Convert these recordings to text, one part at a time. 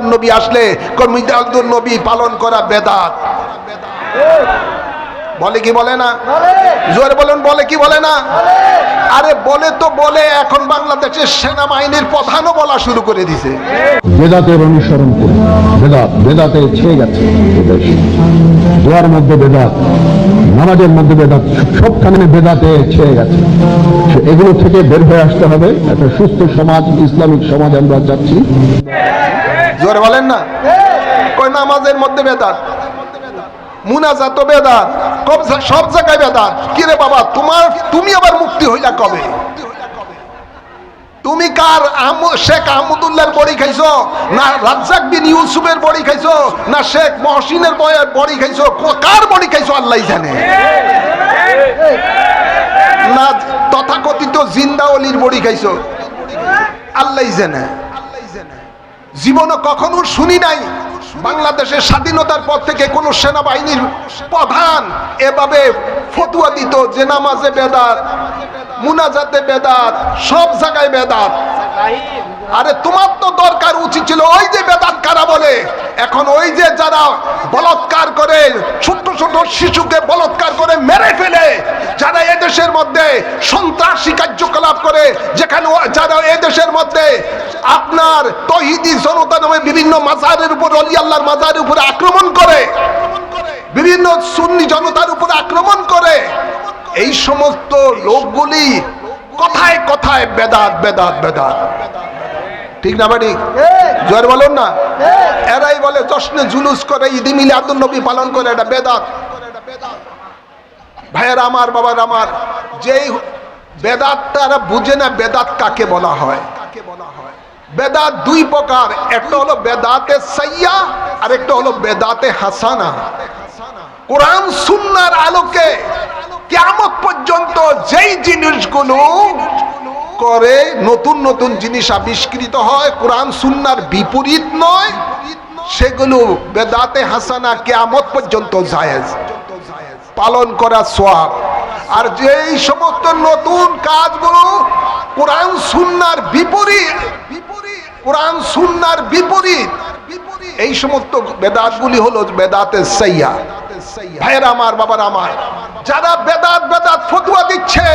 মিলাদুন নবী আসলে মিলাদুন নবী পালন করা বেদাত। বলে কি বলে না? জোরে বলেন, বলে কি বলে না? আরে বলে তো বলে, এখন বাংলাদেশের সেনাবাহিনীর প্রধানও বলা শুরু করে দিছে বেদাতের অনুসরণ করে। বেদাতে ছেয়ে গেছে দোয়ার মধ্যে বেদাত, নামাজের মধ্যে বেদাত, সবখানে বেদাতে ছেয়ে গেছে। এগুলো থেকে বের হয়ে আসতে হবে। একটা সুস্থ সমাজ, ইসলামিক সমাজ আমরা চাচ্ছি। জোরে বলেন না? কই নামাজের মধ্যে বেদাত, মুনাজাত বেদাত, সব জায়গায় বেদাত। কি রে বাবা, তুমি আবার মুক্তি হইলা কবে? তুমি কার শেখ আহমদুল্লাহর বড়ি খাইছো, না রাজ্জাক বিন ইউসুফের বড়ি খাইছো, না শেখ মহসিনের বড়ি খাইছো? কার বড়ি খাইছো আল্লাহ জানে। না তথাকথিত জিন্দা অলির বড়ি খাইছো, আল্লাহ জানে। জীবনে কখনো শুনি নাই বাংলাদেশের স্বাধীনতার পর থেকে কোন সেনাবাহিনীর প্রধান এভাবে ফতুয়া দিত যে নামাজে বেদাত, মুনাজাতে বেদাত, সব জায়গায় বেদাত। আরে তোমার তো দরকার উচিত ছিল ওই যে বেদাত কারা বলে, এখন ওই যে যারা বলাৎকার করে, ছোট্ট ছোট শিশুকে বলাৎকার করে মেরে ফেলে, যারা এদেশের মধ্যে সন্ত্রাসী কার্যকলাপ করে, যেখানে যারা এদেশের মধ্যে আপনার তৌহিদি জনতা নামে বিভিন্ন মাজারের উপর, অলি আল্লাহর মাজারের উপরে আক্রমণ করে, বিভিন্ন সুন্নি জনতার উপর আক্রমণ করে, এই সমস্ত লোকগুলি কথায় কথায় বেদাত বেদাত বেদাত। ঠিক না বাড়ি? জোর বলুন না। এরাই বলে জশ্নে জুলুস করে, ঈদে মিলাদুন নবী পালন করে, এটা বেদাত। ভাইয়েরা আমার, বাবার আমার, যেই বেদাত তারা বুঝে না বেদাত কাকে বলা হয়। বেদাত দুই প্রকার, একটা হলো বেদাতে সাইয়া আর একটা হলো বেদাতে হাসানা। কোরআন সুন্নাহর আলোকে কিয়ামত পর্যন্ত যেই জিনিসগুলো করে, নতুন নতুন জিনিস আবিষ্কৃত হয়, কোরআন সুন্নাহর বিপরীত নয়, সেগুলো বেদাতে হাসানা, কিয়ামত পর্যন্ত জায়েজ, পালন করা সওয়াব। আর যেই সমস্ত নতুন কাজগুলো কোরআন সুন্নাহর বিপরীত, কোরআন সুন্নাহর বিপরীত, এই সমস্ত বেদাতগুলি হলো বেদাতে সাইয়া। ভাইয়েরা আমার, বাবার আমার, যারা বেদাত বেদাত ফতোয়া দিচ্ছে,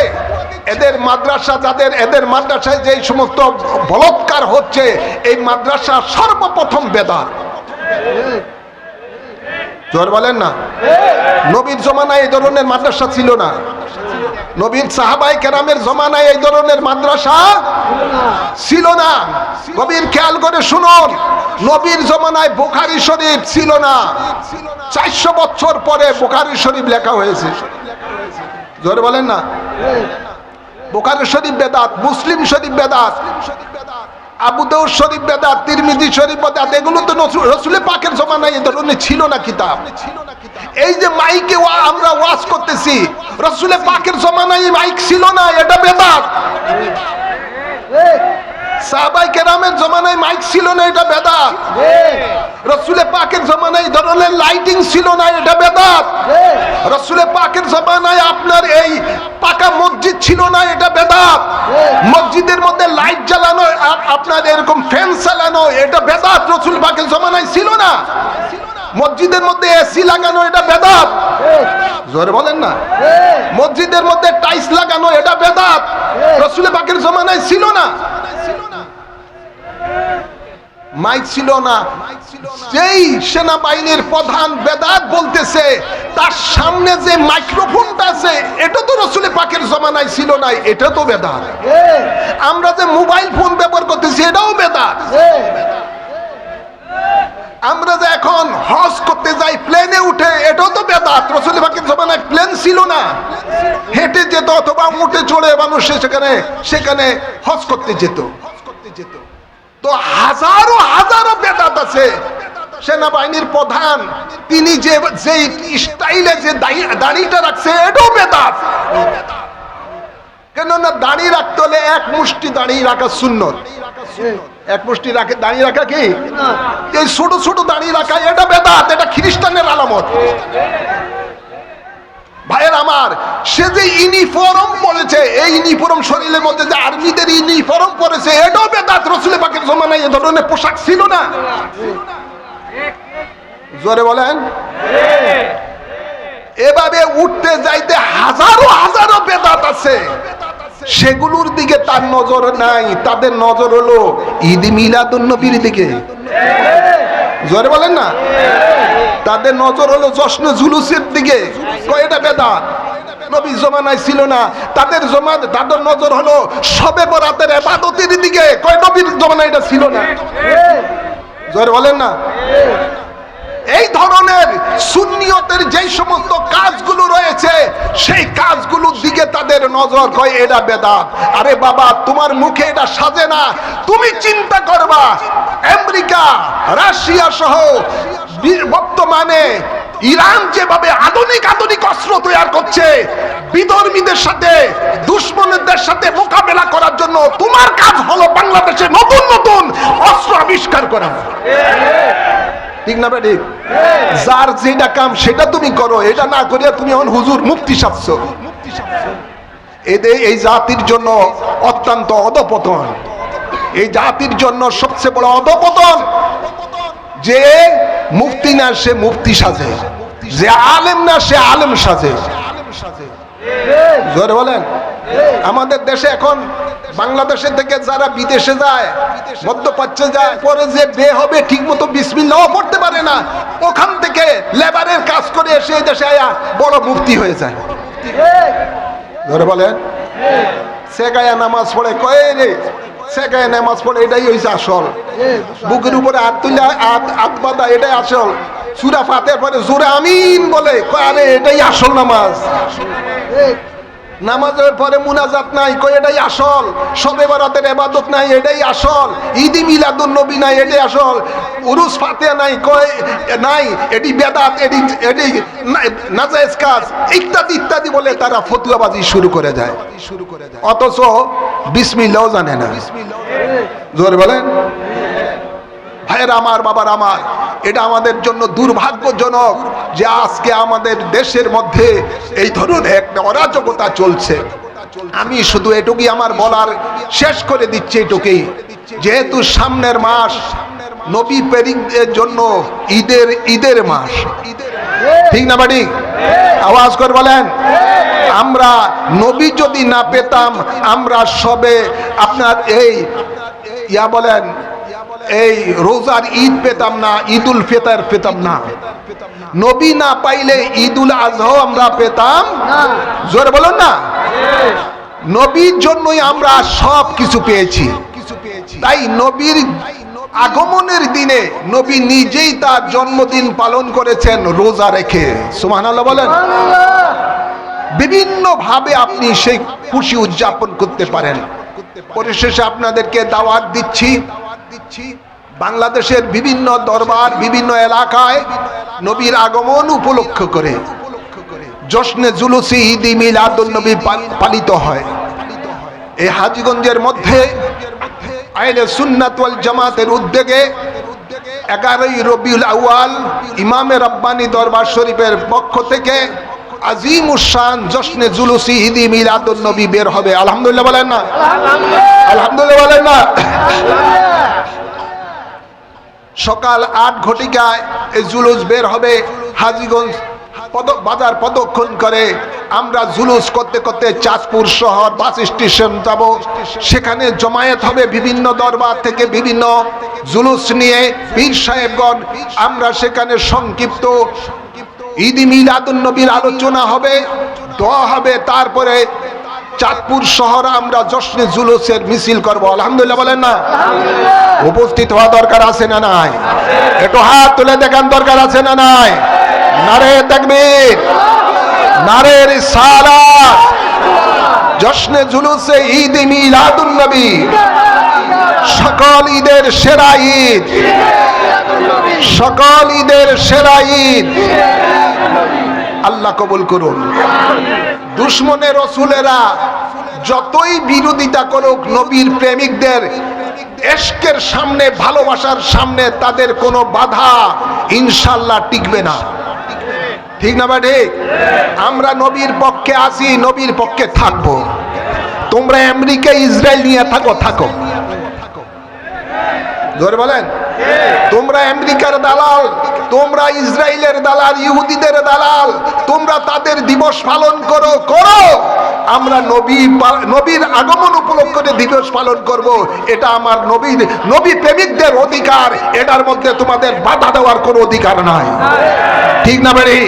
এদের মাদ্রাসা, যাদের এদের মাদ্রাসায় যে সমস্ত বলাৎকার হচ্ছে, এই মাদ্রাসা সর্বপ্রথম বেদাত। জোর বলেন না। নবীর জমানায় এই ধরনের মাদ্রাসা ছিল না, নবীর সাহাবায়ে কেরামের জমানায় এই ধরনের মাদ্রাসা ছিল না। নবীর খেয়াল করে শুনুন, নবীর জমানায় বুখারী শরীফ ছিল না, 400 বছর পরে বুখারী শরীফ লেখা হয়েছে। জোরে বলেন না। বুখারী শরীফ বেদাত, মুসলিম শরীফ বেদাত, আবু দাউদ শরীফ বেদাত, তিরমিজি শরীফ বেদাত। এগুলো তো রাসূল পাকের জমানায় এই ধরনের ছিল না কিতাব। এই যে মাইকে আমরা ওয়াজ করতেছি, রাসূল পাকের জমানায় মাইক ছিল না, এটা বেদাত। সাহাবায়ে কেরামের জমানায় মাইক ছিল না, এটা বেদাত। রাসূল পাকের জমানায় এই ধরনের লাইটিং ছিল না, এটা বেদাত। রাসূল পাকের জমানায় আপনার এই পাকা মসজিদ ছিল না, এটা বেদাত। মসজিদের মধ্যে লাইট জ্বালানো আর আপনার এরকম ফ্যান চালানো, এটা বেদাত। রাসূল পাকের জমানায় ছিল না। মসজিদের মধ্যে এসি লাগানো, এটা বেদাত। জোরে বলেন না। মসজিদের মধ্যে টাইলস লাগানো, এটা বেদাত। রাসূল পাকের জমানায় ছিল না। মাইক ছিল না। যেই সেনাবাহিনীর প্রধান বেদাত বলতেছে, তার সামনে যে মাইক্রোফোনটা আছে, এটা তো রাসূল পাকের জমানায় ছিল না, এটা তো বেদাত। আমরা যে মোবাইল ফোন ব্যবহার করতেছি, এটাও বেদাত। আমরা যে এখন হজ করতে যাই প্লেনে উঠে, এটাও তো বেদাত। রাসূল পাকের জমানায় প্লেন ছিল না, হেঁটে যেত অথবা উঠে চড়ে মানুষ সেখানে হজ করতে যেত। তো হাজারো হাজারো বেদাত আছে। সেনাবাহিনীর প্রধান তিনি যে স্টাইলে যে দাড়িটা রাখছে, এটাও বেদাত। কেননা দাড়ি রাখতে হলে এক মুষ্টি দাড়ি রাখা সুন্নত। এক মুষ্টি দাড়ি রাখা কি? এই ছোট ছোট দাড়ি রাখা, এটা বেদাত, এটা খ্রিস্টানের আলামত। ভাইয়ের আমার, সে যে ইউনিফর্ম পরেছে, এই ইউনিফর্ম শরীরের মধ্যে যে আর্মিদের ইউনিফর্ম পরেছে, এটাও বেদাত। রাসূল পাকের জমানায় এ ধরনের পোশাক ছিল না। জোরে বলেন। এভাবে উঠতে যাইতে হাজারো হাজারো বেদাত আছে, সেগুলোর দিকে তার নজর নাই। তাদের নজর হলো ঈদ মিলাদুন নবীর দিকে। জোরে বলেন না। তাদের নজর হলো জশ্ন জুলুসের দিকে। কয়টা বেদাত নবীর জমানায় ছিল না। তাদের নজর হলো শবে বরাতের ইবাদতের দিকে। কয় নবীর জমানায় এটা ছিল না। জোরে বলেন না। এই ধরনের সুন্নিয়তের যেই সমস্ত কাজগুলো রয়েছে, সেই কাজগুলোর দিকে তাদের নজর। কয় এটা বেদাত। আরে বাবা, তোমার মুখে এটা সাজে না। তুমি চিন্তা করবা, আমেরিকা, রাশিয়া সহ বর্তমানে ইরান যেভাবে আধুনিক অস্ত্র তৈরি করছে, বিধর্মীদের সাথে, দুশ্মনদের সাথে মোকাবেলা করার জন্য, তোমার কাজ হলো বাংলাদেশে নতুন নতুন অস্ত্র আবিষ্কার করা। ঠিক না বেটি? যার যেটা কাম সেটা তুমি করো, এটা না করিয়া তুমি এখন হুজুর মুক্তি সাজছ। এই জাতির জন্য অত্যন্ত অধপতন। এই জাতির জন্য সবচেয়ে বড় অধপতন যে মুফতি না সে মুফতি সাজে, যে আলেম না সে আলেম সাজে। জোরে বলেন। আমাদের দেশে এখন বাংলাদেশে থেকে যারা বিদেশে যায়, মধ্যপ্রাচ্যে যায়, পরে যে বে হবে ঠিক মতো বিসমিল্লাহও পড়তে পারে না, ওখান থেকে লেবারের কাজ করে এসে এই দেশে আয়া বড় মুফতি হয়ে যায়। ধরে বলেন। সেগায়া নামাজ পড়ে, কয়ে রে সেগায়া নামাজ পড়ে, এটাই হয়েছে আসল। বুকের উপরে হাত তুলে হাত বাঁধা, এটাই আসল। সূরা ফাতিহার পরে জোরে আমিন বলে, কয় আরে এটাই আসল নামাজ। নামাজের পরে মুনাজাত নাই, কয় এটাই আসল। শবে বরাতের ইবাদত নাই, এটাই আসল। ঈদ মিলাদুন নবী নাই, এটাই আসল। উরুস ফাতিহা নাই, কয় নাই, এটি বেদাত, এটি নাজায়েজ কাজ, ইত্যাদি ইত্যাদি বলে তারা ফতুয়াবাজি শুরু করে যায়। অথচ বিসমিল্লাহও জানে না। জোরে বলেন। ভাইয়ের আমার, বাবার আমার, এটা আমাদের জন্য দুর্ভাগ্যজনক যে আজকে আমাদের দেশের মধ্যে এই ধরনের একটা অরাজকতা চলছে। আমি শুধু এটুকুই আমার বলার শেষ করে দিচ্ছি, এটুকুই, যেহেতু সামনের মাস নবী প্রেরিতদের জন্য ঈদের মাস। ঠিক না বাড়ি? আওয়াজ করে বলেন। আমরা নবী যদি না পেতাম, আমরা সবে আপনার এই বলেন এই রোজার ঈদ পেতাম না, ঈদুল ফিতর পেতাম না। নবী না পাইলে ঈদুল আজহা আমরা পেতাম। জোরে বলুন না। নবীর জন্যই আমরা সব কিছু পেয়েছি। তাই নবীর আগমনের দিনে নবী নিজেই তার জন্মদিন পালন করেছেন রোজা রেখে। সুবহানাল্লাহ বলেন। বিভিন্ন ভাবে আপনি সেই খুশি উদযাপন করতে পারেন। পরিশেষে আপনাদেরকে দাওয়াত দিচ্ছি, বাংলাদেশের বিভিন্ন দরবার, বিভিন্ন এলাকায় নবীর আগমন উপলক্ষ করে জশ্নে জুলুসি ঈদ মিলাদুন নবী পালিত হয়। এই হাজীগঞ্জের মধ্যে আহলে সুন্নাত ওয়াল জামাতের উদ্যোগে 11ই রবিউল আউয়াল ইমামে রাব্বানী দরবার শরীফের পক্ষ থেকে আজিমুশান জশ্নে জুলুসি ঈদ মিলাদুন নবী বের হবে। আলহামদুলিল্লাহ বলেন না। আলহামদুলিল্লাহ বলেন না। সকাল 8 ঘটিকায় এই জুলুস বের হবে। হাজীগঞ্জ বাজার প্রদক্ষিণ করে আমরা জুলুস করতে করতে চাঁদপুর শহর বাস স্টেশন যাব। সেখানে জমায়েত হবে বিভিন্ন দরবার থেকে বিভিন্ন জুলুস নিয়ে পীর সাহেবগণ। আমরা সেখানে সংক্ষিপ্ত ঈদ মিলাদুন নবীর আলোচনা হবে, দোয়া হবে। তারপরে চাঁদপুর শহরে আমরা জশ্নে জুলুসের মিছিল করব। আলহামদুলিল্লাহ বলেন না। উপস্থিত হওয়া দরকার আছে না নাই? একটু হাত তুলে দেখান দরকার আছে না নাই? নারে তাকবীর, নারে রিসালাত। জশ্নে জুলুসে ঈদ মিলাদুন নবী, সকল ঈদের সেরা ঈদ, সকল ঈদের সেরা ঈদ। আল্লাহ কবুল করুন। দুশ্মনে রসুলেরা যতই বিরোধিতা করুক, নবীর প্রেমিকদের ইশকের সামনে, ভালোবাসার সামনে তাদের কোনো বাধা ইনশাআল্লাহ টিকবে না। ঠিক না বা ঠিক? আমরা নবীর পক্ষে আছি, নবীর পক্ষে থাকবো। তোমরা আমেরিকা ইসরায়েল নিয়ে থাকো, জোরে বলেন। তোমরা আমেরিকার দালাল, তোমরা ইসরায়েলের দালাল, ইহুদিদের দালাল, তোমরা তাদের দিবস পালন করো। আমরা নবীর আগমন উপলক্ষে দিবস পালন করব, এটা আমার নবী প্রেমিকদের অধিকার। এটার মধ্যে তোমাদের বাধা দেওয়ার কোনো অধিকার নাই। ঠিক না বাড়ি?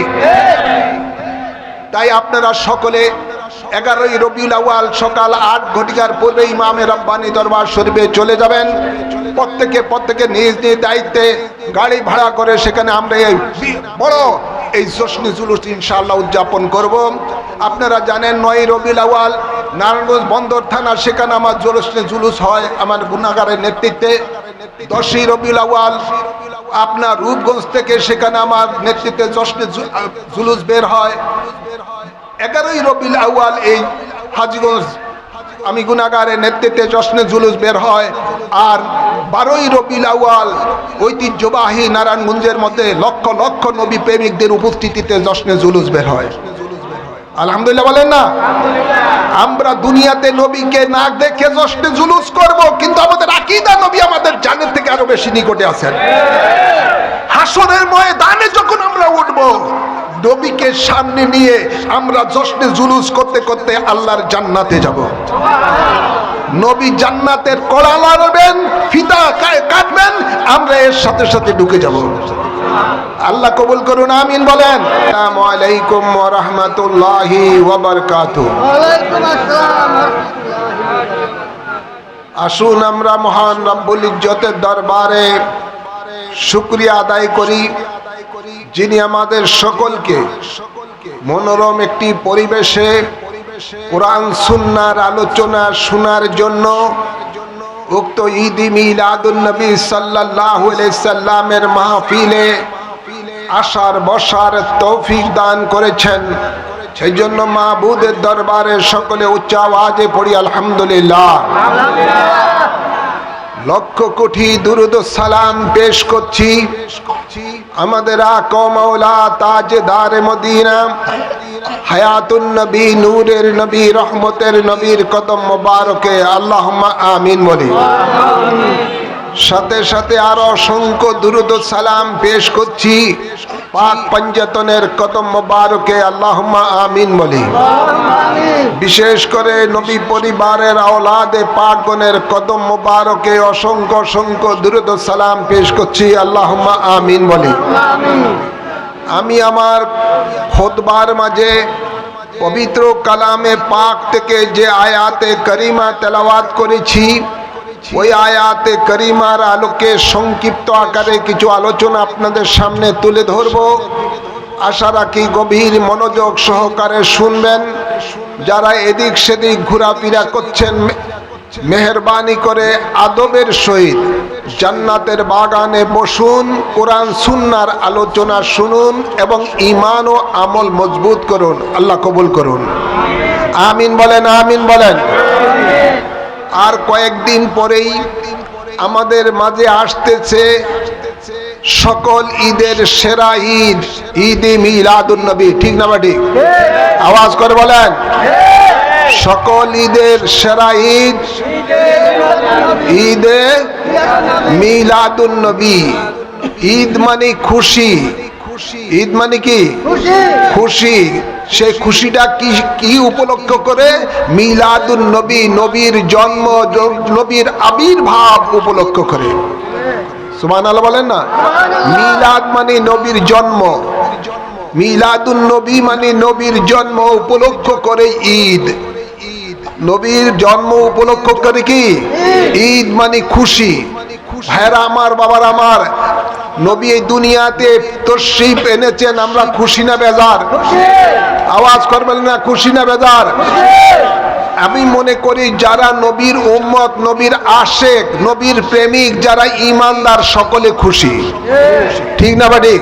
তাই আপনারা সকলে 11ই রবিউল আউয়াল সকাল 8 ঘটিকার পূর্বে ইমামে রব্বানি দরবার শরীফে চলে যাবেন। প্রত্যেকে নিজ নিজ দায়িত্বে গাড়ি ভাড়া করে সেখানে আমরা বড় এই জশ্নে জুলুস ইনশাআল্লাহ উদযাপন করব। আপনারা জানেন 9ই রবিউল আউয়াল নারায়ণগঞ্জ বন্দর থানা, সেখানে আমার জশ্নে জুলুস হয় আমার গুনাহগারের নেতৃত্বে। 10ই রবিউল আউয়াল আপনার রূপগঞ্জ থেকে সেখানে আমার নেতৃত্বে জশ্নে জুলুস বের হয়। 11ই রবিউল আউয়াল এই হাজীগঞ্জ আমি গুনাহগারের নেতৃত্বে জশ্নে জুলুস বের হয়। আর 12ই রবিউল আউয়াল ঐতিহ্যবাহী নারায়ণগঞ্জের মধ্যে লক্ষ লক্ষ নবী প্রেমিকদের উপস্থিতিতে জশ্নে জুলুস বের হয়। আলহামদুলিল্লাহ বলেন না? আমরা দুনিয়াতে নবীকে না দেখে জশ্নে জুলুস করব, কিন্তু আমাদের আকীদা নবী আমাদের জানের থেকে আরো বেশি নিকটে আছেন। হাসরের ময়দানে যখন আমরা উঠব, নবীকে সামনে নিয়ে আমরা জশ্নে জুলুস করতে করতে আল্লাহর জান্নাতে যাব। নবী জান্নাতের কড়া লাড়বেন, ফিতা কাটবেন, আমরা এর সাথে সাথে ঢুকে যাব। আল্লাহ কবুল করুন, আমিন বলেন। আসসালামু আলাইকুম ওয়া রাহমাতুল্লাহি ওয়া বারাকাতুহু। ওয়ালাইকুম আসসালাম। আসুন আমরা মহান রব্বুল ইজ্জতের দরবারে শুকরিয়া আদায় করি, যিনি আমাদের সকলকে মনোরম একটি পরিবেশে কোরআন সুন্নাহর আলোচনা শোনার জন্য উক্ত ঈদ মিলাদুন নবী সাল্লাল্লাহু আলাইহি সাল্লামের মাহফিলে আসার বসার তৌফিক দান করেছেন। সেই জন্য মাবুদের দরবারে সকলে উচ্চ আওয়াজে পড়ি আলহামদুলিল্লাহ। লক্ষ কোটি দুরুদ ও সালাম পেশ করছি আমাদের আকা মাওলা তাজদারে মদিনা হায়াতুন নবী, নূরের নবী, রহমতের নবীর কদম মোবারকে আল্লাহুম্মা আমিন বলি। সাথে সাথে আরো অসংখ্য দুরুদ ও সালাম পেশ করছি পাক পঞ্জতনের কদম মোবারকে আল্লাহুম্মা আমিন বলি। বিশেষ করে নবী পরিবারের আওলাদে পাকগণের কদম মোবারকে অসংখ্য অসংখ্য দুরুদ ও সালাম পেশ করছি আল্লাহুম্মা আমিন বলি। আমি আমার খুতবার মাঝে পবিত্র কালামে পাক থেকে যে আয়াতে করিমা তেলাওয়াত করেছি, ওই আয়াতে করিমার আলোকে সংক্ষিপ্ত আকারে কিছু আলোচনা আপনাদের সামনে তুলে ধরব। আশা রাখি গভীর মনোযোগ সহকারে শুনবেন। যারা এদিক সেদিক ঘোরাফেরা করছেন, মেহেরবানি করে আদবের সহিত জান্নাতের বাগানে বসুন, কোরআন সুন্নাহর আলোচনা শুনুন এবং ঈমান ও আমল মজবুত করুন। আল্লাহ কবুল করুন, আমিন বলেন, আমিন বলেন। আর কয়েকদিন পরেই আমাদের মাঝে আসতেছে সকল ঈদের সেরা ঈদ, ঈদে মিলাদুন নবী। ঠিক না বা ঠিক? আওয়াজ করে বলেন। সকল ঈদের সেরা ঈদ ঈদে মিলাদুন নবী। ঈদ মানে খুশি, ঈদ মানে কি? খুশি। সেই খুশিটা কি উপলক্ষ করে? মিলাদুন নবী, নবীর জন্ম, নবীর আবির্ভাব উপলক্ষ করে। সুবহানাল্লাহ বলেন না? মিলাদ মানে নবীর জন্ম, মিলাদুন নবী মানে নবীর জন্ম উপলক্ষ করে ঈদ। নবীর জন্ম উপলক্ষ করে কি ঈদ মানে খুশি। ভাইরা আমার, বাবার আমার, নবী এই দুনিয়াতে তশরীফ এনেছেন, আমরা খুশি না বেজার? আওয়াজ করবেন না, খুশি না বেজার? আমি মনে করি যারা নবীর উম্মত, নবীর আশেক, নবীর প্রেমিক, যারা ঈমানদার সকলে খুশি। ঠিক না বা ঠিক?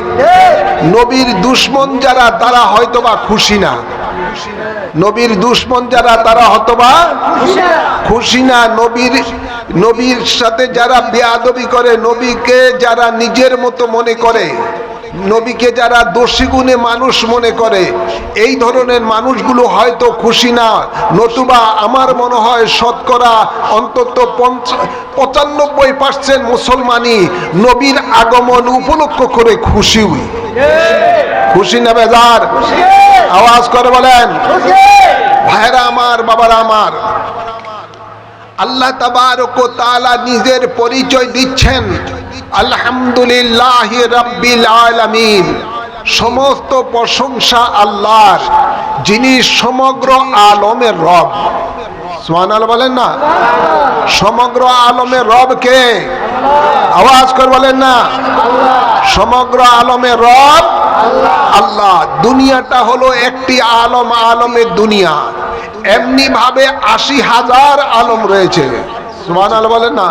নবীর দুশমন যারা, তারা হয়তোবা খুশি না। নবীর দুশমন যারা, তারা হয়তোবা খুশি না। নবীর সাথে যারা বেয়াদবি করে, নবীকে যারা নিজের মতো মনে করে, নবীকে যারা দোষী গুণে মানুষ মনে করে, এই ধরনের মানুষগুলো হয়তো খুশি না, নতুবা আমার মনে হয় শতকরা অন্তত 95% মুসলমানই নবীর আগমন উপলক্ষ করে খুশি। খুশি না বেজার? আওয়াজ করে বলেন। ভাইরা আমার, বাবারা আমার, আল্লাহ তাবারক ওয়া তাআলা নিজের পরিচয় দিচ্ছেন আলহামদুলিল্লাহি রাব্বিল আলামিন। সমস্ত প্রশংসা আল্লাহর, যিনি সমগ্র আলমের রব। সুবহানাল্লাহ বলেন না? সমগ্র আলমের রব কে? আওয়াজ করে বলেন না? সমগ্র আলমের রব আল্লাহ। দুনিয়াটা হলো একটি আলম, আলমের দুনিয়া। এমনি ভাবে 80,000 আলম রয়েছে। সুবহানাল্লাহ বলেন না?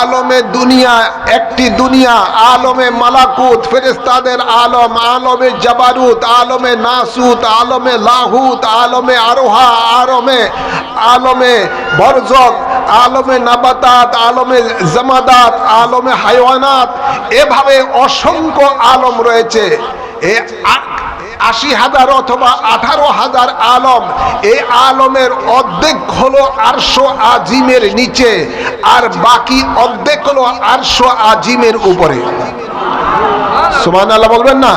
আলমে দুনিয়া একটি দুনিয়া, আলমে মালাকুত ফেরেশতাদের আলম, আলমে জাবারুত, আলমে নাসুত, আলমে লাহুত, আলমে আরোহা, আলমে বরজক, আলমে নাবাতাত, আলমে জামাদাত, আলমে হাইওয়ানাত, এভাবে অসংখ্য আলম রয়েছে। 80,000 অথবা 18,000 আলম। এই আলমের অর্ধেক হলো আরশ আজিমের নিচে, আর বাকি অর্ধেক হলো আরশ আজিমের উপরে। সুবহানাল্লাহ বলবেন না?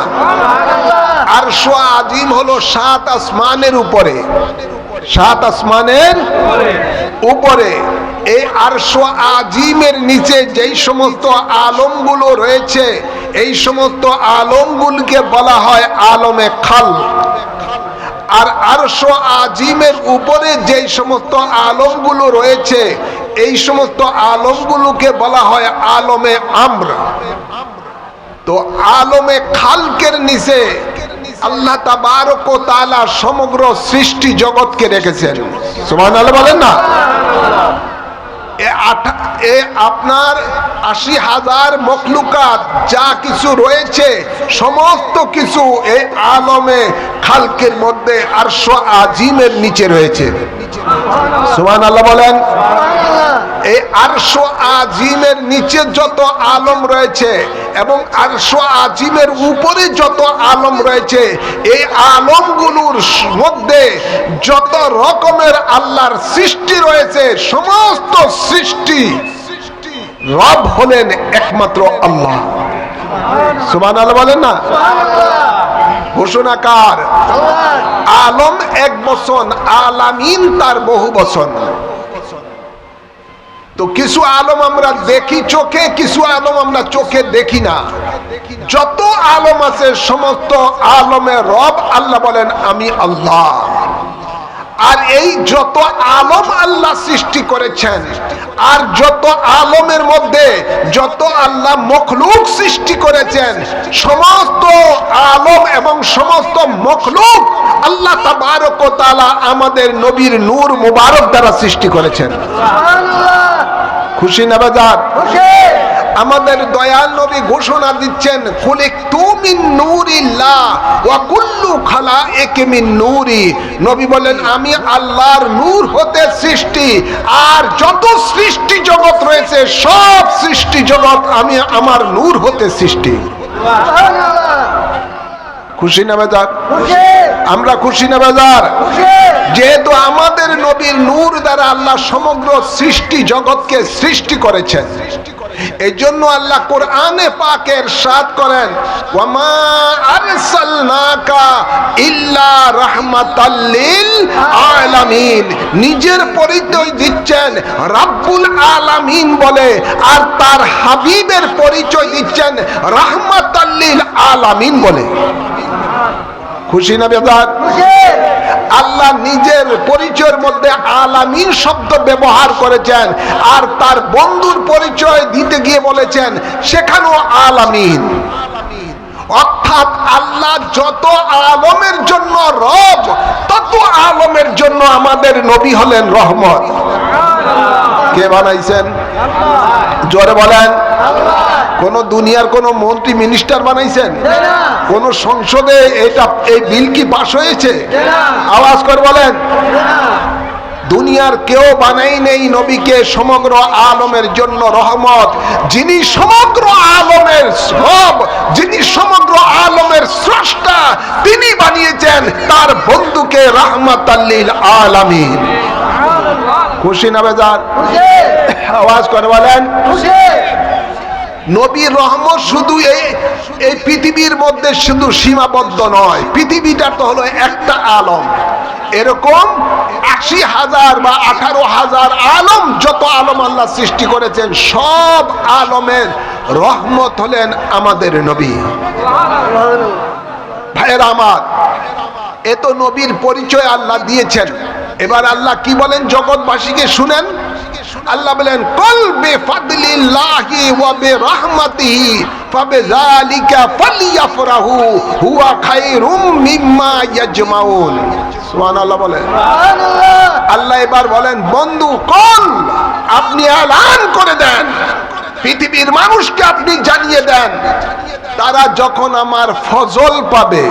আরশ আজিম হলো 7 আসমানের উপরে, 7 আসমানের উপরে। এই আরশ আজিমের নিচে যেই সমস্ত আলমগুলো রয়েছে, এই সমস্ত আলমগুলোকে বলা হয় আলমে খাল। আর আরশ আজিমের উপরে যেই সমস্ত আলমগুলো রয়েছে, এই সমস্ত আলমগুলোকে বলা হয় আলমে আমর। তো আলমে খালকের নিচে আল্লাহ তাবারক ওয়া তাআলা সমগ্র সৃষ্টি জগৎকে রেখেছেন। সুবহানাল্লাহ বলেন না? আপনার 80,000 মখলুকাত যা কিছু রয়েছে, সমস্ত কিছু এই আলমে খালকের মধ্যে আরশ আজিমের নিচে রয়েছে। সুবহানাল্লাহ বলেন। এই আরশ আজিমের নিচে যত আলম রয়েছে এবং আরশ আজিমের উপরে যত আলম রয়েছে, এই আলমগুলোর মধ্যে যত রকমের আল্লাহর সৃষ্টি রয়েছে, সমস্ত সৃষ্টি রব হলেন একমাত্র আল্লাহ। সুবহানাল্লাহ বলেন না? ঘোষণাকার আলম এক বচন, আলামিন তার বহু বচন। তো কিছু আলম আমরা দেখি চোখে, কিছু আলম আমরা চোখে দেখি না। যত আলম আছে সমস্ত আলমের রব আল্লাহ বলেন আমি আল্লাহ। আর এই যত আলম আল্লাহ সৃষ্টি করেছেন, আর যত আলমের মধ্যে যত আল্লাহ মখলুক সৃষ্টি করেছেন, সমস্ত আলম এবং সমস্ত মখলুক আল্লাহ তাবারক ওয়া তাআলা আমাদের নবীর নূর মুবারক দ্বারা সৃষ্টি করেছেন। খুশি না বাজার? আমাদের দয়াল নবী ঘোষণা দিচ্ছেন, খুলিকতু মিন নূরিল্লাহ ওয়া কুল্লু খালাইকি মিন নূরি। নবী বলেন আমি আল্লাহর নূর হতে সৃষ্টি, আর যত সৃষ্টি জগৎ রয়েছে সব সৃষ্টি জগৎ আমি আমার নূর হতে সৃষ্টি। খুশি না বাজার? আমরা খুশি না বাজার? যেহেতু আমাদের নবীর নূর দ্বারা আল্লাহ সমগ্র সৃষ্টি জগৎকে সৃষ্টি করেছেন, এই জন্য আল্লাহ কোরআনে পাকে ইরশাদ করেন, ওয়ামা আরসালনাকা ইল্লা রাহমাতাল লিল আলামিন। নিজের পরিচয় দিচ্ছেন রাব্বুল আলামিন বলে, আর তার হাবিবের পরিচয় দিচ্ছেন রাহমাতাল লিল আলামিন বলে। খুশি না বেজার? আল্লাহ নিজের পরিচয়ের মধ্যে আলামিন শব্দ ব্যবহার করেছেন, আর তার বন্ধুর পরিচয় দিতে গিয়ে বলেছেন সেখানেও আলামিন। অর্থাৎ আল্লাহ যত আলমের জন্য রব, তত আলমের জন্য আমাদের নবী হলেন রহমত। কে বানাইছেন? জোরে বলেন। কোন দুনিয়ার কোন মন্ত্রী মিনিস্টার বানাইছেন? কোন সংসদে এই বিল কি পাশ হয়েছে? আওয়াজ করে বলেন। দুনিয়ার কেউ বানাই নেই নবীকে সমগ্র আলমের জন্য রহমত। যিনি সমগ্র আলমের সব, যিনি নবীকে রাহমাতাল লিল আলামিন। খুশি না বেজার? আওয়াজ করে বলেন নবীর রহমত শুধু এই পৃথিবীর মধ্যে শুধু সীমাবদ্ধ নয়, পৃথিবীটা তো হলো একটা আলম। এরকম ৮০,০০০ বা ১৮,০০০ আলম, যত আলম আল্লাহ সৃষ্টি করেছেন, সব আলমের রহমত হলেন আমাদের নবী। ভাইয়েরা আমার, এ তো নবীর পরিচয় আল্লাহ দিয়েছেন। এবার আল্লাহ কি বলেন জগৎবাসীকে শুনেন। আল্লাহ বলেন কুল বিফাদলিল্লাহি ওয়া বিরহমাতিহি ফাবিযালিকা ফালইফরাহু হুয়া খায়রুম মিম্মা ইয়াজমাউন। সুবহানাল্লাহ বলেন। আল্লাহ এবার বলেন বন্ধু কোন আপনি এলান করে দেন, পৃথিবীর মানুষকে আপনি জানিয়ে দেন, তারা যখন আমার ফজল পাবে,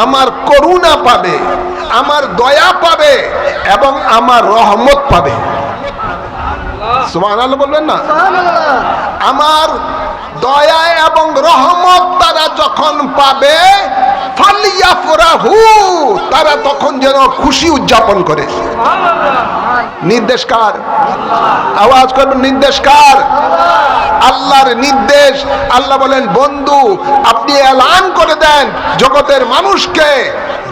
আমার করুণা পাবে, আমার দয়া পাবে এবং আমার রহমত পাবে। সুবহানাল্লাহ বলবেন না? আমার দয়া এবং রহমত তারা যখন পাবে, ফালিয়াফরাহু, তারা তখন যেন খুশি উদযাপন করে। নির্দেশ কার? আওয়াজ করবেন, নির্দেশ কার? আল্লাহর নির্দেশ। আল্লাহ বলেন বন্ধু আপনি এলান করে দেন জগতের মানুষকে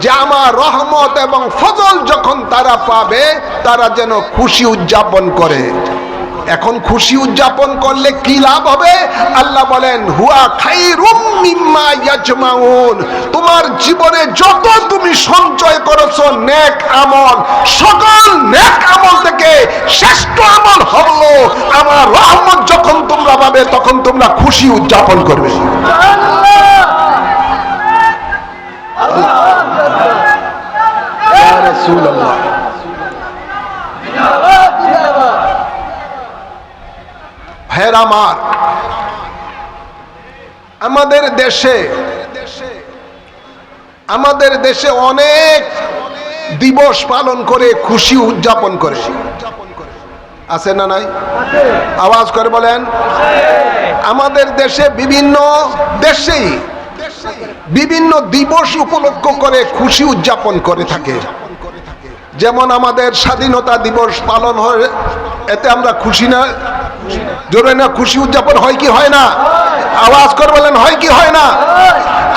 যে আমার রহমত এবং ফজল যখন তারা পাবে, তারা যেন খুশি উদযাপন করে। এখন খুশি উদযাপন করলে কি লাভ হবে? আল্লাহ বলেন হুয়া খায়রুম মিম্মা ইয়াজমাউন, তোমার জীবনে যত তুমি সঞ্চয় করেছো নেক আমল, সকল নেক আমল থেকে শ্রেষ্ঠ আমল হলো আমার রহমত যখন তোমরা পাবে তখন তোমরা খুশি উদযাপন করবে। ইয়া রাসূলুল্লাহ, ভাইয়েরা আমার, আমাদের দেশে অনেক দিবস পালন করে খুশি উদযাপন করে, আছে না নাই? আওয়াজ করে বলেন। আমাদের দেশে বিভিন্ন দিবস উপলক্ষ করে খুশি উদযাপন করে থাকে। যেমন আমাদের স্বাধীনতা দিবস পালন হয়, এতে আমরা খুশি না? জোরে না? খুশি উদযাপন হয় কি হয় না? আওয়াজ করে বলেন হয় কি হয় না?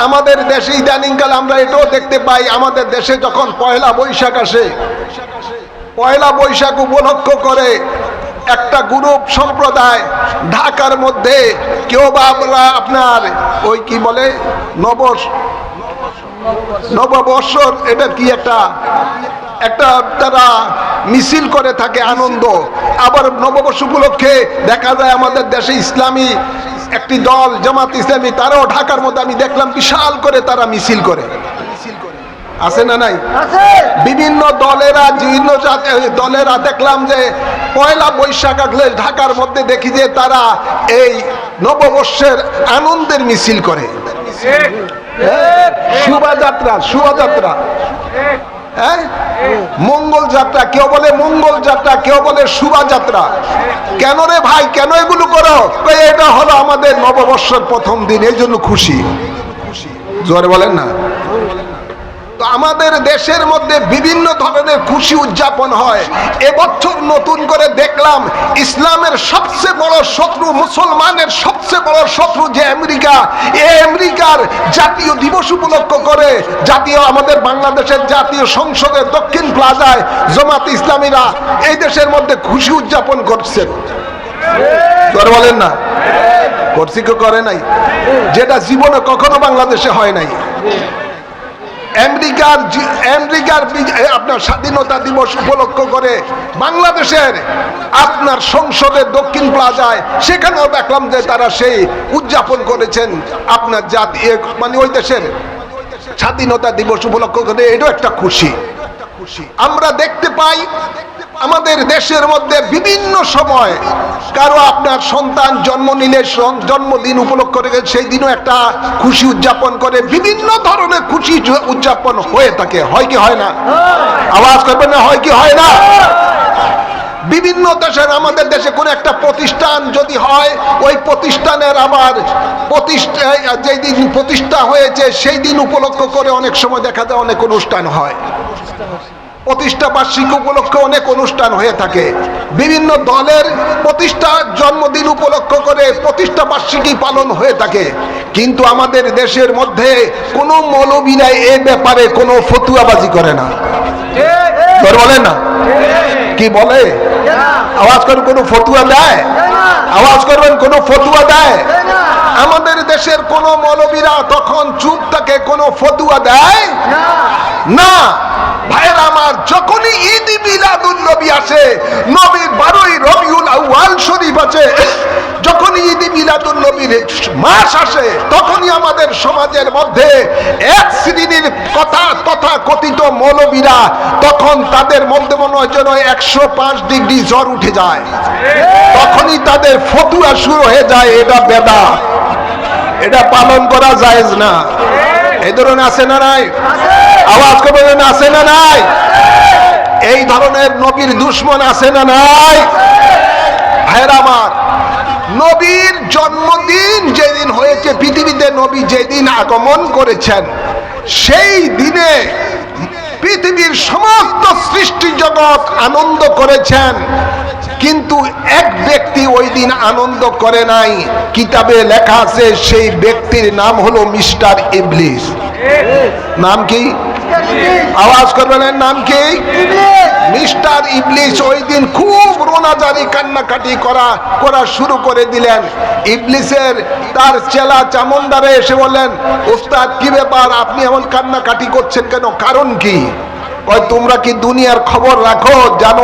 আমাদের দেশে ইদানিংকাল আমরা এটাও দেখতে পাই, আমাদের দেশে যখন পয়লা বৈশাখ আসে, পয়লা বৈশাখ উপলক্ষ করে একটা গ্রুপ সম্প্রদায় ঢাকার মধ্যে কেউ বা আপনার ওই কি বলে নববর্ষর, এটা কি একটা তারা মিছিল করে থাকে আনন্দ। আবার নববর্ষ উপলক্ষে দেখা যায় আমাদের দেশে ইসলামী একটি দল জামাত ইসলামী, তারাও ঢাকার মধ্যে আমি দেখলাম বিশাল করে তারা মিছিল করে, আছে না নাই? বিভিন্ন দলেরা দেখলাম যে পয়লা বৈশাখ আসলে ঢাকার মধ্যে দেখি যে তারা এই নববর্ষের আনন্দের মিছিল করে, শোভাযাত্রা, হ্যাঁ, মঙ্গল যাত্রা, কেউ বলে মঙ্গল যাত্রা, কেউ বলে শোভাযাত্রা। কেন রে ভাই, কেন এগুলো করো? এটা হলো আমাদের নববর্ষের প্রথম দিন, এই জন্য খুশি। জোরে বলেন না? তো আমাদের দেশের মধ্যে বিভিন্ন ধরনের খুশি উদযাপন হয়। এবছর নতুন করে দেখলাম ইসলামের সবচেয়ে বড় শত্রু, মুসলমানের সবচেয়ে বড় শত্রু যে আমেরিকা, এই আমেরিকার জাতীয় দিবস উপলক্ষ করে আমাদের বাংলাদেশের জাতীয় সংসদের দক্ষিণ প্লাজায় জামাত ইসলামীরা এই দেশের মধ্যে খুশি উদযাপন করছে। জোরে বলেন না? করছি কি করে নাই? যেটা জীবনে কখনো বাংলাদেশে হয় নাই। আমেরিকার আপনার স্বাধীনতা দিবস উপলক্ষ করে বাংলাদেশের আপনার সংসদের দক্ষিণ প্লাজায়, সেখানেও দেখলাম যে তারা সেই উদযাপন করেছেন আপনার জাতীয় মানে ওই দেশের স্বাধীনতা দিবস উপলক্ষ করে। এটাও একটা খুশি। আমরা দেখতে পাই আমাদের দেশের মধ্যে বিভিন্ন সময় কারো আপনার সন্তান জন্ম নিলে জন্মদিন উপলক্ষ করে সেই দিনও একটা খুশি উদযাপন করে। বিভিন্ন ধরনের খুশি উদযাপন হয়ে থাকে, হয় কি হয় না? আওয়াজ করবেন না, হয় কি হয় না? বিভিন্ন দেশের, আমাদের দেশে কোন একটা প্রতিষ্ঠান যদি হয়, ওই প্রতিষ্ঠানের আবার যেই দিন প্রতিষ্ঠা হয়েছে সেই দিন উপলক্ষ করে অনেক সময় দেখা যায় অনেক অনুষ্ঠান হয়। প্রতিষ্ঠা বার্ষিকী উপলক্ষে অনেক অনুষ্ঠান হয়ে থাকে, বিভিন্ন দলের প্রতিষ্ঠা জন্মদিন উপলক্ষ করে প্রতিষ্ঠা বার্ষিকী পালন হয়ে থাকে, কিন্তু আমাদের দেশের মধ্যে কোনো মৌলবীরা এ ব্যাপারে কোনো ফতুয়াবাজি করে না। বলে না কি বলে? আওয়াজ করেন, কোনো ফতুয়া দেয়? আওয়াজ করবেন, কোনো ফতুয়া দেয়? আমাদের দেশের কোন মৌলবীরা তখন চুপ থাকে, কোনো ফতুয়া দেয় না। ভাইরা আমার, যখনই ঈদ মিলাদুন নবী আসে, নবীর 12ই রবিউল আউয়াল শরীফ আছে, যখনই ঈদ মিলাদুন নবীর মাস আসে, তখনই আমাদের সমাজের মধ্যে এক শ্রেণীর তথা কথিত মৌলবীরা, তখন তাদের মধ্যে মনে হয় যেন 105 ডিগ্রি জ্বর উঠে যায়, তখনই তাদের ফতুয়া শুরু হয়ে যায়, এটা বেদাত, এটা পালন করা জায়েজ না। এই ধরনের আছে না নাই? আওয়াজ করবেন, আছে না নাই? এই ধরনের নবীর দুশমন আছে না নাই? ভাইরা আমার, নবীর জন্মদিন যেদিন হয়েছে পৃথিবীতে, নবী যেদিন আগমন করেছেন, সেই দিনে পৃথিবীর সমস্ত সৃষ্টি জগৎ আনন্দ করেছেন, কিন্তু এক ব্যক্তি ওই দিন আনন্দ করে নাই। কিতাবে লেখা আছে সেই ব্যক্তির নাম হলো মিস্টার ইবলিস। নাম কি? আওয়াজ করবেন, নাম কি? মিস্টার ইবলিস ওই দিন খুব রোনাজারি কান্নাকাটি করা শুরু করে দিলেন। ইবলিসের তার চেলা চামুন্ডারে এসে বললেন, উস্তাদ কি ব্যাপার, আপনি এমন কান্নাকাটি করছেন কেন, কারণ কি? কয়, তোমরা কি দুনিয়ার খবর রাখো, জানো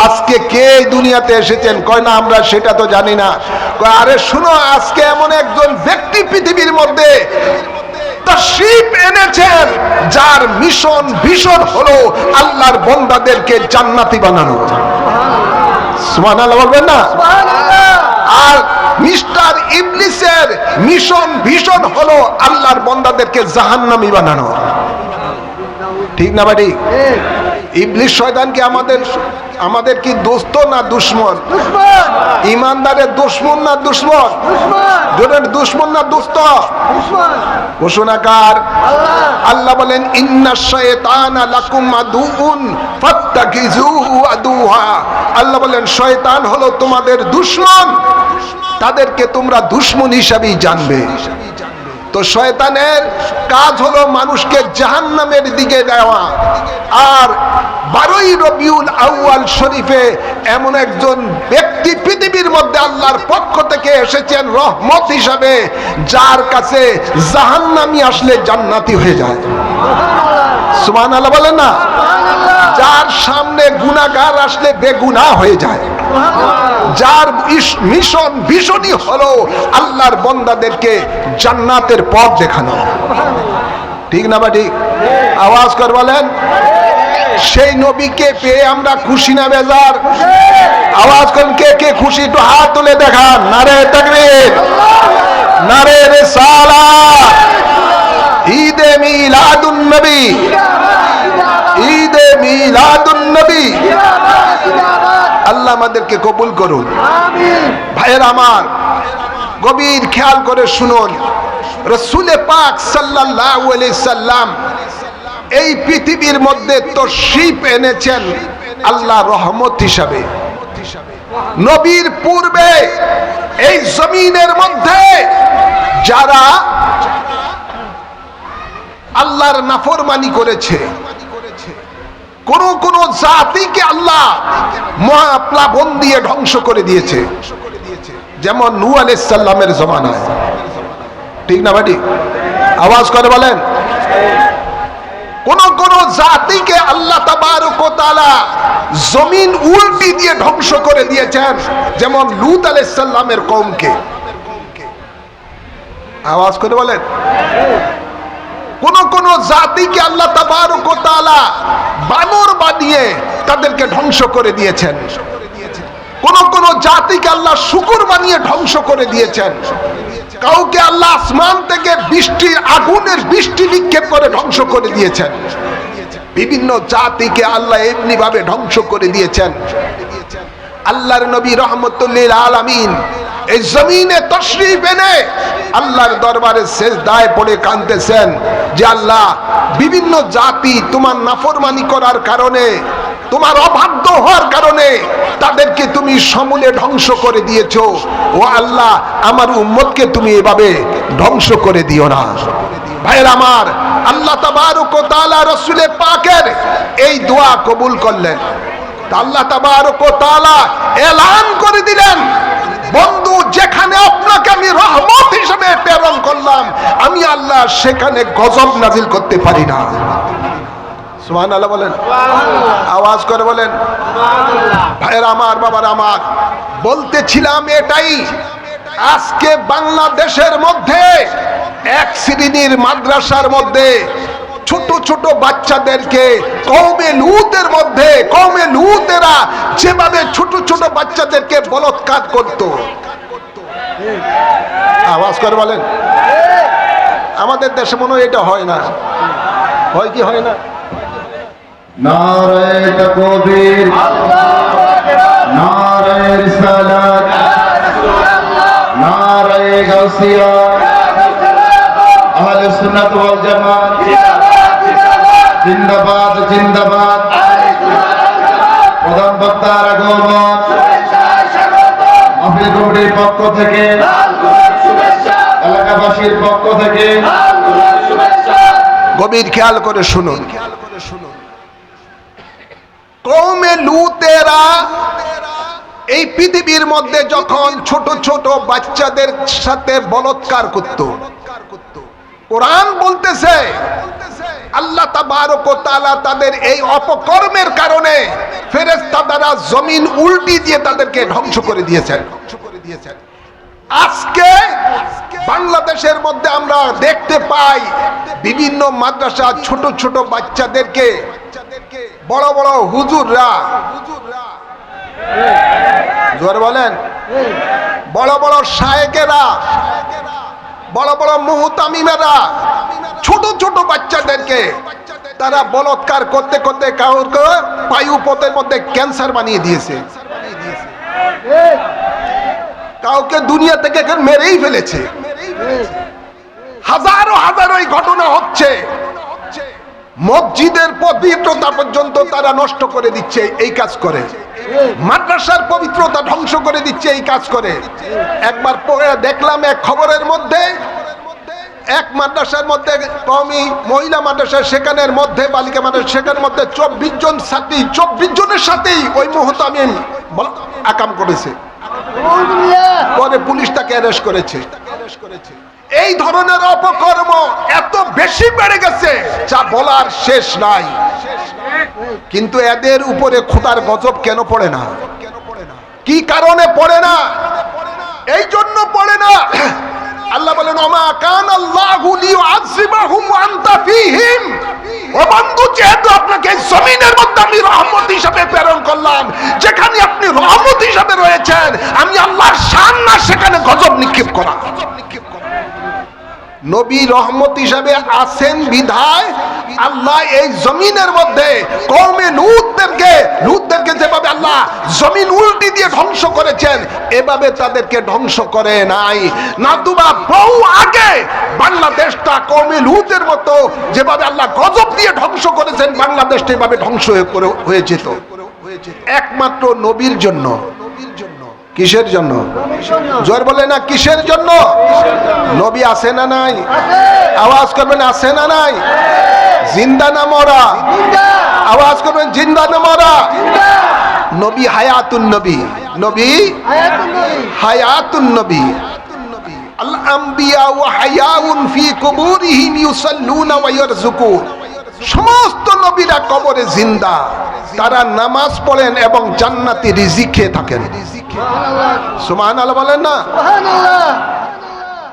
আজকে কে দুনিয়াতে এসেছেন? কয় না, আমরা সেটা তো জানি না। কয়, আরে শুনো, আজকে এমন একজন ব্যক্তি পৃথিবীর মধ্যে তাশরীফ এনেছেন, যার মিশন ভীষণ হলো আল্লাহর বান্দাদেরকে জান্নাতি বানানো। সুবহানাল্লাহ বলবেন না? আর মিস্টার ইবলিসের মিশন ভীষণ হলো আল্লাহর বান্দাদেরকে জাহান্নামী বানানো। ঠিক না ভাই? ইবলিস শয়তান কি আমাদের কি দোস্ত না দুশমন? ইমানদারের দুশমন না দুশমন? জোরের দুশমন না দোস্ত? ঘোষণাকার আল্লাহ বলেন, ইন্নাশ শায়তানা লাকুম আদুউন ফাত্তাখিযুহু আদুওয়া। আল্লাহ বলেন, শয়তান হলো তোমাদের দুশমন, তাদেরকে তোমরা দুশমন হিসাবেই জানবে। তো শয়তানের কাজ হলো মানুষকে জাহান্নামের দিকে দেওয়া। আর 12ই রবিউল আউয়াল শরীফে এমন একজন ব্যক্তি পৃথিবীর মধ্যে আল্লাহর পক্ষ থেকে এসেছেন রহমত হিসাবে, যার কাছে জাহান্নামী আসলে জান্নাতি হয়ে যায়। সুবহানাল্লাহ বলেন না? যার সামনে গুনাহগার আসলে বেগুনাহ হয়ে যায়, যার মিশন ভীষণই হলো আল্লাহর বান্দাদেরকে জান্নাতের পথ দেখানো। ঠিক না বা ঠিক? আওয়াজ কর বলেন। সেই নবীকে পেয়ে আমরা খুশি না বেজার? আওয়াজ করেন, কে কে খুশি? একটু হাত তুলে দেখান। নারে তাকবীর, নারে রিসালাত, ঈদে মিলাদুন নবী, ঈদে মিলাদুন নবী। আল্লাহ আমাদেরকে কবুল করুন। ভাইয়ের আমার, গভীর খেয়াল করে শুনুন, রাসূল পাক সাল্লাল্লাহু আলাইহি সাল্লাম এই পৃথিবীর মধ্যে তাশরীফ এনেছেন আল্লাহর রহমত হিসাবে। নবীর পূর্বে এই জমিনের মধ্যে যারা আল্লাহর নাফরমানি করেছে, কোন জাতিকে আল্লাহ মহাপ্লাবন দিয়ে ধ্বংস করে দিয়েছে, যেমন নূহ আলাইহিস সালামের জমানায়। ঠিক না ভাই? আওয়াজ করে বলেন। কোন জাতিকে আল্লাহ তাবারক ওয়া তাআলা জমিন উল্টি দিয়ে ধ্বংস করে দিয়েছেন, যেমন লূত আলাইহিস সালামের কওমকে। আওয়াজ করে বলেন। কোন জাতিকে আল্লাহ তাবারক ওয়া তাআলা বানর বানিয়ে তাদেরকে ধ্বংস করে দিয়েছেন, কোন জাতিকে আল্লাহ শূকর বানিয়ে ধ্বংস করে দিয়েছেন, কাউকে আল্লাহ আসমান থেকে আগুনের বৃষ্টি নিক্ষেপ করে ধ্বংস করে দিয়েছেন। বিভিন্ন জাতিকে আল্লাহ এমনি ভাবে ধ্বংস করে দিয়েছেন। আল্লাহর নবী রাহমাতুল লিল আলামিন এই জমিনে তাশরীফ এনে আল্লাহর দরবারে সিজদায় পড়ে কাঁদতেছেন যে, আল্লাহ বিভিন্ন জাতি তোমার নাফরমানি করার কারণে, তোমার অবাধ্য হওয়ার কারণে তাদেরকে তুমি সমূলে ধ্বংস করে দিয়েছো। ও আল্লাহ, আমার উম্মতকে তুমি এভাবে ধ্বংস করে দিও না। ভাইয়ের আমার, আল্লাহ তাবারক ওয়া তাআলা রাসূলে পাকের এই দোয়া কবুল করলেন। আল্লাহ তাবারক ওয়া তাআলা এলান করে দিলেন, বন্ধু, যেখানে আপনাকে আমি রহমত হিসেবে প্রেরণ করলাম, আমি আল্লাহ সেখানে গজব নাজিল করতে পারি না। সুবহানাল্লাহ বলেন, আওয়াজ করে বলেন। ভাইয়ের আমার, বাবার আমার, বলতেছিলাম এটাই, আজকে বাংলাদেশের মধ্যে এক শ্রেণীর মাদ্রাসার মধ্যে ছোট ছোট বাচ্চাদেরকে কওমে লূতের মধ্যে, কওমে লূতেরা যেভাবে ছোট ছোট বাচ্চাদেরকে বলাৎকার করত, আওয়াজ করে বলেন, আমাদের দেশে মনে হয় এটা হয় না। হয় কি হয় না? নারে তাকবীর, নারে রিসালাত, নারে গাউসিয়া, আহলে সুন্নাত ওয়াল জামাত জিন্দাবাদ, জিন্দাবাদ। প্রধান বক্তার আগমন, মাহফিল কমিটির পক্ষ থেকে, এলাকাবাসীর পক্ষ থেকে গভীর খেয়াল করে শুনুন। কওমে লূতেরা এই পৃথিবীর মধ্যে যখন ছোট ছোট বাচ্চাদের সাথে বলাৎকার করত, কোরআন বলতেছে আল্লাহ তাবারক ওয়া তাআলা তাদের এই অপকর্মের কারণে ফেরেশতা দ্বারা জমিন উল্টি দিয়ে তাদেরকে ধ্বংস করে দিয়েছেন। আজকে বাংলাদেশের মধ্যে আমরা দেখতে পাই বিভিন্ন মাদ্রাসা ছোট ছোট বাচ্চাদেরকে বড় বড় হুজুররা, জোরে বলেন, বড় বড় শায়েকেরা, বড় বড় মুহতামিমেরা ছোট ছোট বাচ্চাদেরকে তারা বলাৎকার করতে করতে কাউকে পায়ুপথের মধ্যে ক্যান্সার বানিয়ে দিয়েছে, কাউকে দুনিয়া থেকে মেরেই ফেলেছে। হাজারো হাজারো এই ঘটনা হচ্ছে। মসজিদের পবিত্রতা পর্যন্ত তারা নষ্ট করে দিচ্ছে এই কাজ করে, মাদ্রাসার পবিত্রতা ধ্বংস করে দিচ্ছে এই কাজ করে। একবার পরে দেখলাম এক খবরের মধ্যে, এক মাদ্রাসার মধ্যে কওমি মহিলা মাদ্রাসা, সেখানের মধ্যে বালিকা মাদ্রাসা, সেখানের মধ্যে 24 জন ছাত্রী, 24 জনের সাথেই ওই মুহতামিম আকাম করেছে। পরে পুলিশ তাকে অ্যারেস্ট করেছে। এই ধরনের অপকর্ম এত বেশি বেড়ে গেছে যা বলার শেষ নাই। কিন্তু এদের উপরে খোদার গজব কেন পড়ে না? কি কারণে পড়ে না? এই জন্য পড়ে না, আল্লাহ বলেন ওমা কান আল্লাহু লিউআযিবাহুম ওয়া আনতা ফীহিম। ও বন্ধু, যেহেতু আপনাকে জমিনের মধ্যে আমি রহমত হিসাবে প্রেরণ করলাম, যেখানে আপনি রহমত হিসাবে রয়েছেন, আমি আল্লাহর শান না সেখানে গজব নিক্ষেপ করা। নবী রহমত হিসাবে আছেন বিধায় আল্লাহ এই জমিনের মধ্যে কওমে লূতদেরকে যেভাবে আল্লাহ জমিন উল্টি দিয়ে ধ্বংস করেছেন, এভাবে তাদেরকে ধ্বংস করে নাই। নাতুবা বহু আগে বাংলাদেশটা কওমে লূতের মতো যেভাবে আল্লাহ গজব দিয়ে ধ্বংস করেছেন, বাংলাদেশটা এভাবে ধ্বংস হয়ে যেত একমাত্র নবীর জন্য। কিসের জন্য? জোর বলে না, কিসের জন্য? নবী আছে না নাই? আওয়াজ করবেন, আছে না নাই? জিন্দা না মরা? আওয়াজ করবেন, জিন্দা না মরা? নবী হায়াতুন নবী, নবী হায়াতুন নবী। আল আম্বিয়া ওয়া হায়াউন ফি কুবুরিহিম ইউসাল্লুনা ওয়া ইয়ারযুকুন। সমস্ত নবীরা কবরে জিন্দা, তারা নামাজ পড়েন এবং জান্নাতি রিজিক খেয়ে থাকেন। সুবহানাল্লাহ বলেন না?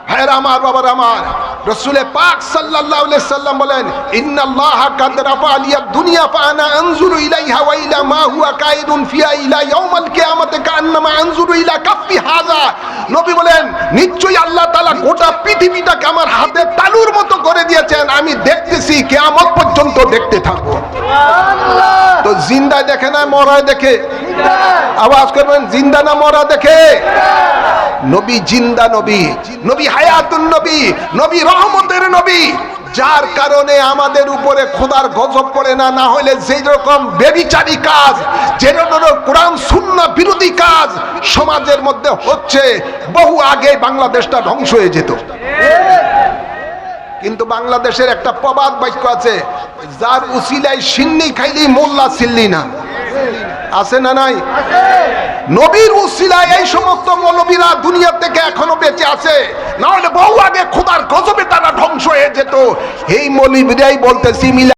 ভাইরা আমার, বাবার আমার, রাসূলে পাক সাল্লাল্লাহু আলাইহি সাল্লাম বলেন ইন্নাল্লাহা কাদ রাফা লিয়াদ দুনিয়া ফাআনা আনজুরু ইলাইহা ওয়া ইলা মা হুয়া কাইদুন ফিহা ইলা ইয়াউমাল কিয়ামাতি কান্নামা আনজুরু ইলা কাফি হাযা। নবী বলেন নিশ্চয়ই আল্লাহ তাআলা গোটা পৃথিবীটাকে আমার হাতের তালুর মতো করে দিয়েছেন, আমি দেখতেছি, কিয়ামত পর্যন্ত দেখতে থাকবো। সুবহানাল্লাহ। তো জিন্দা দেখে না মরা দেখে? আওয়াজ করবেন, জিন্দা না মরা দেখে? নবী জিন্দা নবী, নবী হায়াতুন নবী, নবী রহমতের নবী। যার কারণে আমাদের উপরে খোদার গজব পড়ে না। না হলে যেই রকম বেবিচারী কাজ, যেরকম কোরআন সুন্নাহ বিরোধী কাজ সমাজের মধ্যে হচ্ছে, বহু আগে বাংলাদেশটা ধ্বংস হয়ে যেত। কিন্তু বাংলাদেশের একটা প্রবাদ বাক্য আছে, যার উসিলায় সিন্নি খাইলি মোল্লা সিল্লি না। আছে না নাই? নবীর উসিলায় এই সমস্ত মৌলবীরা দুনিয়া থেকে এখনো বেঁচে আছে, না হলে বহু আগে খোদার গজবে তারা ধ্বংস হয়ে যেত। এই মৌলবীরাই বলতেছি মিলা